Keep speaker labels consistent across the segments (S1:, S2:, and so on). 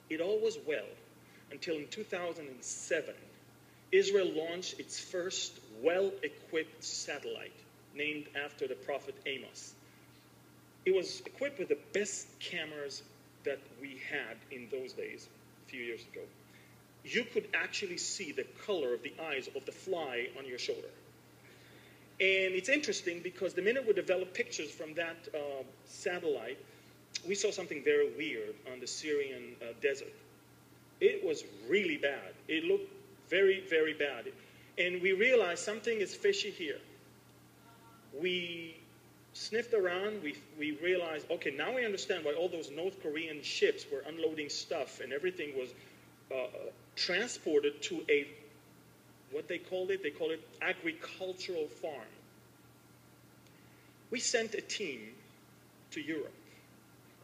S1: It all was well until in 2007, Israel launched its first well-equipped satellite named after the prophet Amos. It was equipped with the best cameras that we had in those days, a few years ago. You could actually see the color of the eyes of the fly on your shoulder. And it's interesting because the minute we developed pictures from that satellite, we saw something very weird on the Syrian desert. It was really bad. It looked very, very bad. And we realized something is fishy here. We sniffed around, we realized, okay, now we understand why all those North Korean ships were unloading stuff and everything was transported to a, what they call it agricultural farm. We sent a team to Europe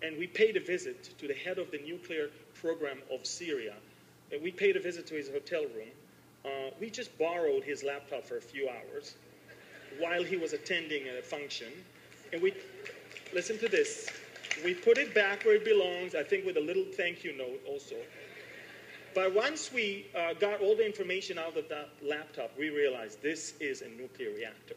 S1: and we paid a visit to the head of the nuclear program of Syria. And we paid a visit to his hotel room. We just borrowed his laptop for a few hours while he was attending a function. And we, listen to this, we put it back where it belongs, I think with a little thank you note also. But once we got all the information out of that laptop, we realized this is a nuclear reactor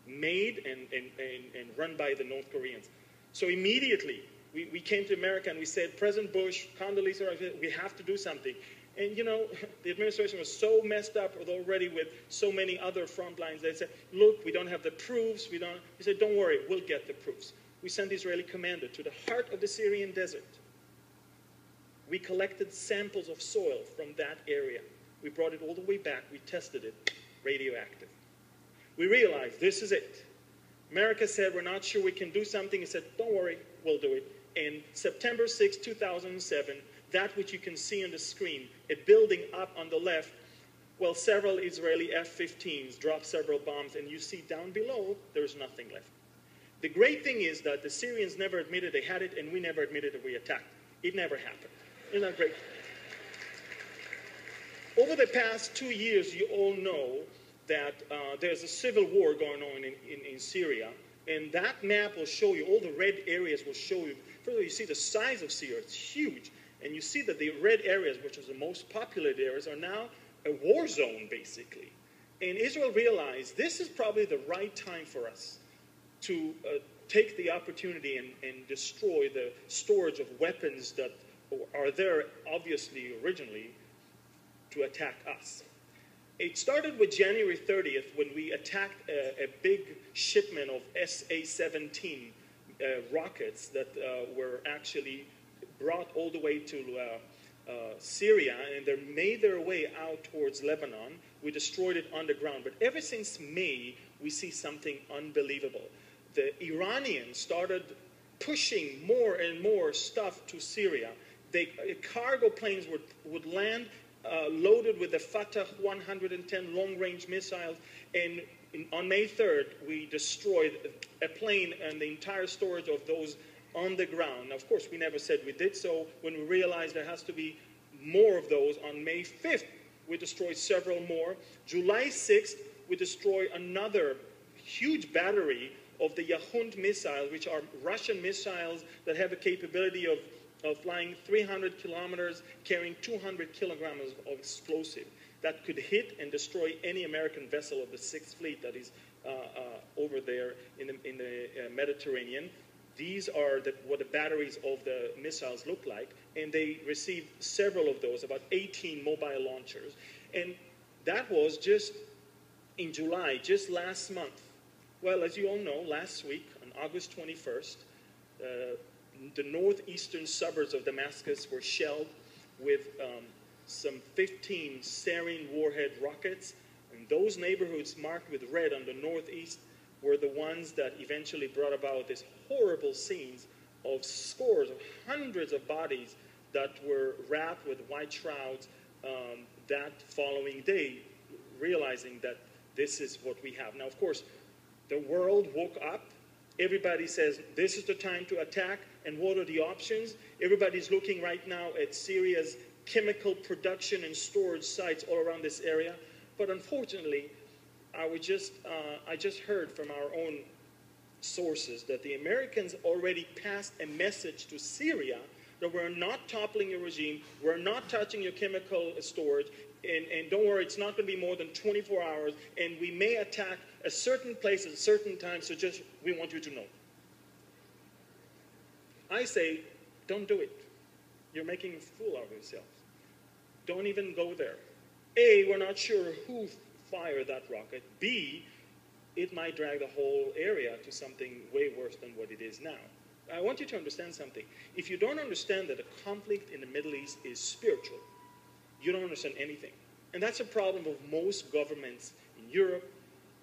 S1: made and run by the North Koreans. So immediately, we came to America and we said, President Bush, Condoleezza Rice, we have to do something. And you know, the administration was so messed up already with so many other front lines. They said, look, we don't have the proofs. We said, don't worry, we'll get the proofs. We sent the Israeli commander to the heart of the Syrian desert. We collected samples of soil from that area. We brought it all the way back. We tested it, radioactive. We realized this is it. America said, we're not sure we can do something. He said, don't worry, we'll do it. And September 6, 2007, that which you can see on the screen, a building up on the left, well, several Israeli F-15s dropped several bombs, and you see down below, there's nothing left. The great thing is that the Syrians never admitted they had it, and we never admitted that we attacked. It never happened. Isn't that great? Over the past 2 years, you all know that there's a civil war going on in Syria, and that map will show you, all the red areas will show you, first of all, you see the size of Syria, it's huge. And you see that the red areas, which are the most populated areas, are now a war zone, basically. And Israel realized this is probably the right time for us to take the opportunity and destroy the storage of weapons that are there, obviously, originally, to attack us. It started with January 30th when we attacked a big shipment of SA-17 rockets that were actually brought all the way to Syria, and they made their way out towards Lebanon. We destroyed it on the ground. But ever since May, we see something unbelievable. The Iranians started pushing more and more stuff to Syria. Cargo planes would land loaded with the Fatah 110 long-range missiles, and on May 3rd, we destroyed a plane and the entire storage of those on the ground. Now, of course, we never said we did so. When we realized there has to be more of those, on May 5th, we destroyed several more. July 6th, we destroyed another huge battery of the Yahund missiles, which are Russian missiles that have a capability of flying 300 kilometers, carrying 200 kilograms of explosive that could hit and destroy any American vessel of the 6th Fleet that is over there in the Mediterranean. These are what the batteries of the missiles look like, and they received several of those, about 18 mobile launchers. And that was just in July, just last month. Well, as you all know, last week, on August 21st, the northeastern suburbs of Damascus were shelled with some 15 sarin warhead rockets, and those neighborhoods marked with red on the northeast were the ones that eventually brought about this horrible scenes of scores of hundreds of bodies that were wrapped with white shrouds that following day, realizing that this is what we have. Now, of course, the world woke up. Everybody says, this is the time to attack, and what are the options? Everybody's looking right now at Syria's chemical production and storage sites all around this area. But unfortunately, I just heard from our own sources that the Americans already passed a message to Syria that we're not toppling your regime, we're not touching your chemical storage, and don't worry, it's not going to be more than 24 hours, and we may attack a certain place at a certain time, so just, we want you to know. I say, don't do it. You're making a fool out of yourselves. Don't even go there. A, we're not sure who fired that rocket. B, it might drag the whole area to something way worse than what it is now. I want you to understand something. If you don't understand that a conflict in the Middle East is spiritual, you don't understand anything. And that's a problem of most governments in Europe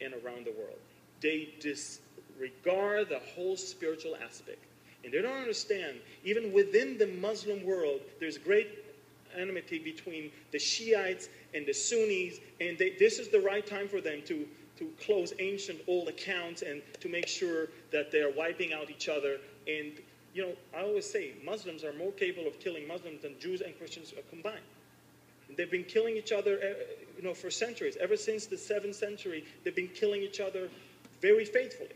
S1: and around the world. They disregard the whole spiritual aspect. And they don't understand, even within the Muslim world, there's great enmity between the Shiites and the Sunnis, and this is the right time for them to close ancient old accounts and to make sure that they're wiping out each other. And, you know, I always say Muslims are more capable of killing Muslims than Jews and Christians combined. They've been killing each other, you know, for centuries. Ever since the 7th century, they've been killing each other very faithfully.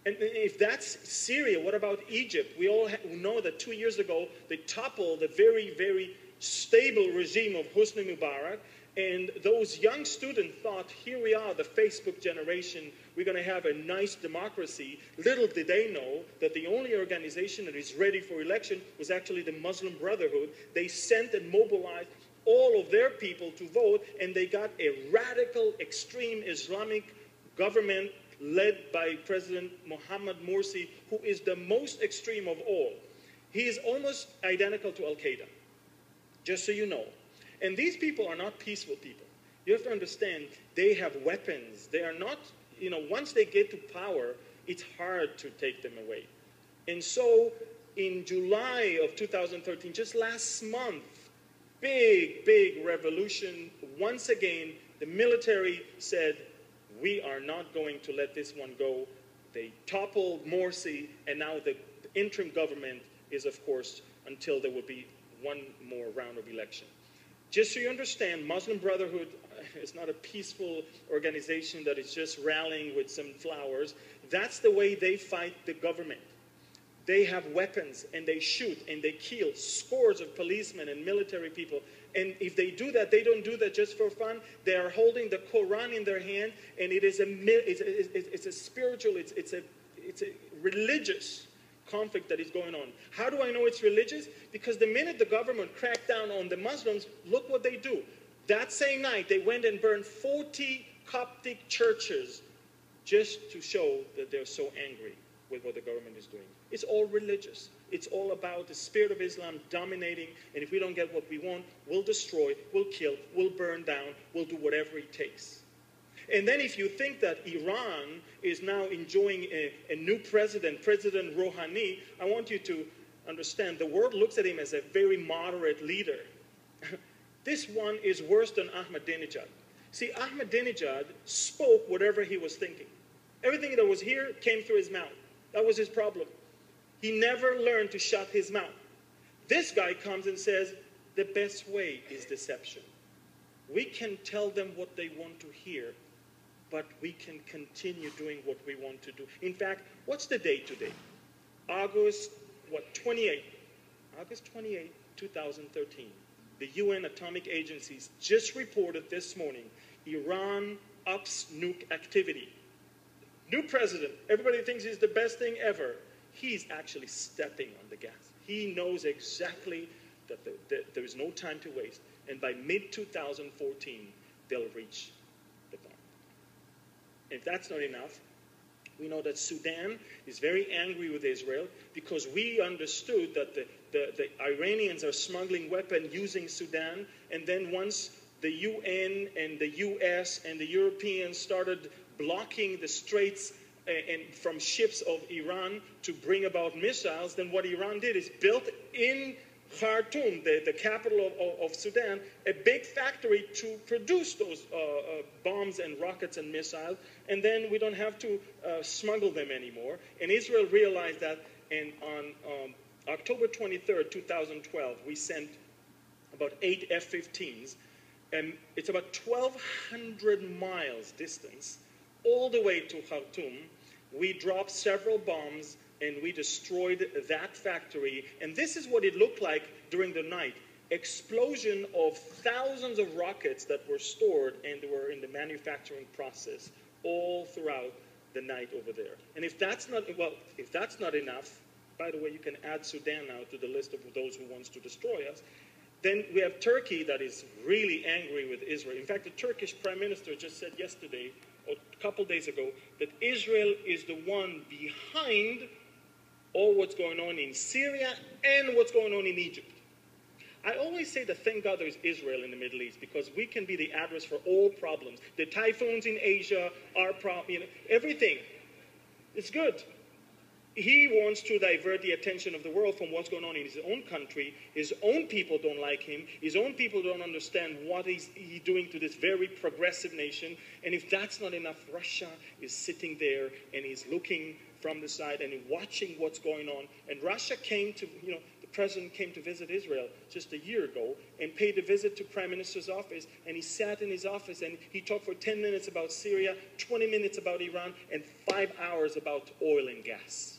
S1: And if that's Syria, what about Egypt? We all know that 2 years ago, they toppled the very, very stable regime of Hosni Mubarak. And those young students thought, here we are, the Facebook generation, we're going to have a nice democracy. Little did they know that the only organization that is ready for election was actually the Muslim Brotherhood. They sent and mobilized all of their people to vote, and they got a radical, extreme Islamic government led by President Mohammed Morsi, who is the most extreme of all. He is almost identical to Al-Qaeda, just so you know. And these people are not peaceful people. You have to understand, they have weapons. They are not, you know, once they get to power, it's hard to take them away. And so in July of 2013, just last month, big, big revolution. Once again, the military said, we are not going to let this one go. They toppled Morsi, and now the interim government is, of course, until there will be one more round of election. Just so you understand, Muslim Brotherhood is not a peaceful organization that is just rallying with some flowers. That's the way they fight the government. They have weapons, and they shoot, and they kill scores of policemen and military people. And if they do that, they don't do that just for fun. They are holding the Quran in their hand, and it's a spiritual, it's a religious conflict that is going on. How do I know it's religious? Because the minute the government cracked down on the Muslims, look what they do. That same night, they went and burned 40 Coptic churches just to show that they're so angry with what the government is doing. It's all religious. It's all about the spirit of Islam dominating, and if we don't get what we want, we'll destroy, we'll kill, we'll burn down, we'll do whatever it takes. And then if you think that Iran is now enjoying a new president, President Rouhani, I want you to understand the world looks at him as a very moderate leader. This one is worse than Ahmadinejad. See, Ahmadinejad spoke whatever he was thinking. Everything that was here came through his mouth. That was his problem. He never learned to shut his mouth. This guy comes and says, the best way is deception. We can tell them what they want to hear, but we can continue doing what we want to do. In fact, what's the date today? August 28? August 28, 2013. The UN atomic agencies just reported this morning, Iran ups nuke activity. New president, everybody thinks he's the best thing ever. He's actually stepping on the gas. He knows exactly that there is no time to waste. And by mid-2014, they'll reach the bomb. If that's not enough, we know that Sudan is very angry with Israel because we understood that the Iranians are smuggling weapons using Sudan, and then once the UN and the US and the Europeans started blocking the straits and from ships of Iran to bring about missiles, then what Iran did is built in Khartoum, the capital of Sudan, a big factory to produce those bombs and rockets and missiles, and then we don't have to smuggle them anymore. And Israel realized that, and on October 23rd, 2012, we sent about 8 F-15s, and it's about 1,200 miles distance, all the way to Khartoum. We dropped several bombs and we destroyed that factory. And this is what it looked like during the night. Explosion of thousands of rockets that were stored and were in the manufacturing process all throughout the night over there. And if that's not, well, if that's not enough, by the way, you can add Sudan now to the list of those who wants to destroy us. Then we have Turkey that is really angry with Israel. In fact, the Turkish prime minister just said yesterday, or a couple days ago, that Israel is the one behind all what's going on in Syria and what's going on in Egypt. I always say that thank God there is Israel in the Middle East, because we can be the address for all problems. The typhoons in Asia, our problem, you know, everything. It's good. He wants to divert the attention of the world from what's going on in his own country. His own people don't like him. His own people don't understand what he's doing to this very progressive nation. And if that's not enough, Russia is sitting there and he's looking from the side and watching what's going on. And Russia came to, you know, the president came to visit Israel just a year ago and paid a visit to Prime Minister's office. And he sat in his office and he talked for 10 minutes about Syria, 20 minutes about Iran, and 5 hours about oil and gas.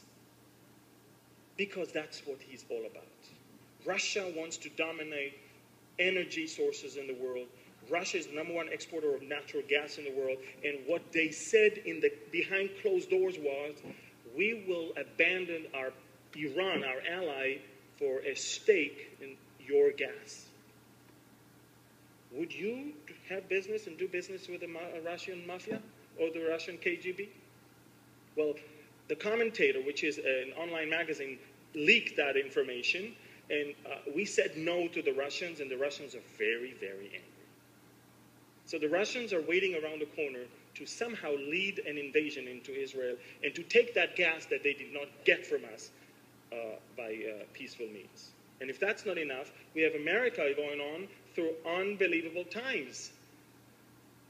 S1: Because that's what he's all about. Russia wants to dominate energy sources in the world. Russia is the #1 exporter of natural gas in the world. And what they said in the behind closed doors was, we will abandon our Iran, our ally, for a stake in your gas. Would you have business and do business with the Russian mafia or the Russian KGB? Well, the Commentator, which is an online magazine, leaked that information, and we said no to the Russians, and the Russians are very, very angry. So the Russians are waiting around the corner to somehow lead an invasion into Israel and to take that gas that they did not get from us by peaceful means. And if that's not enough, we have America going on through unbelievable times.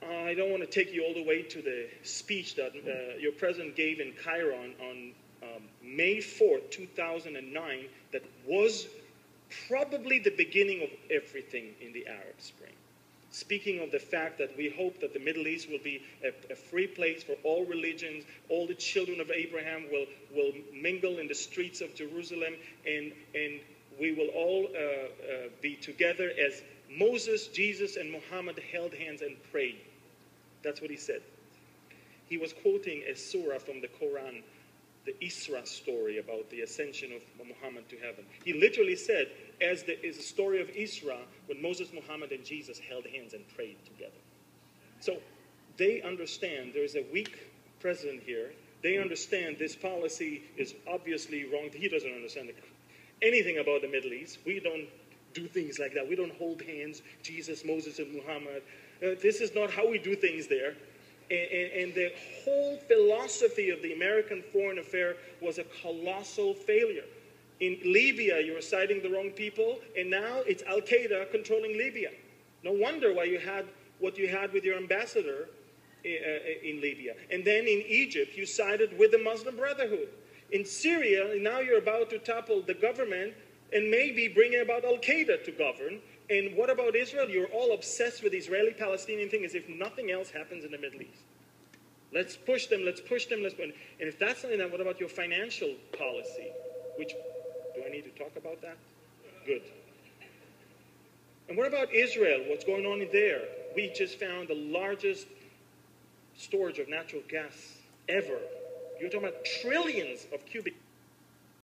S1: I don't want to take you all the way to the speech that your president gave in Cairo on May 4th, 2009, that was probably the beginning of everything in the Arab Spring. Speaking of the fact that we hope that the Middle East will be a free place for all religions, all the children of Abraham will mingle in the streets of Jerusalem, and we will all be together as Moses, Jesus, and Muhammad held hands and prayed. That's what he said. He was quoting a surah from the Quran, the Isra story about the ascension of Muhammad to heaven. He literally said, as the story of Isra, when Moses, Muhammad, and Jesus held hands and prayed together. So they understand there's a weak president here. They understand this policy is obviously wrong. He doesn't understand anything about the Middle East. We don't do things like that. We don't hold hands, Jesus, Moses, and Muhammad. This is not how we do things there. And the whole philosophy of the American foreign affair was a colossal failure. In Libya, you were citing the wrong people, and now it's Al-Qaeda controlling Libya. No wonder why you had what you had with your ambassador in Libya. And then in Egypt, you sided with the Muslim Brotherhood. In Syria, now you're about to topple the government and maybe bring about Al-Qaeda to govern. And what about Israel? You're all obsessed with the Israeli-Palestinian thing as if nothing else happens in the Middle East. Let's push them, let's push them, let's push them. And if that's not enough, what about your financial policy? Which, do I need to talk about that? Good. And what about Israel? What's going on in there? We just found the largest storage of natural gas ever. You're talking about trillions of cubic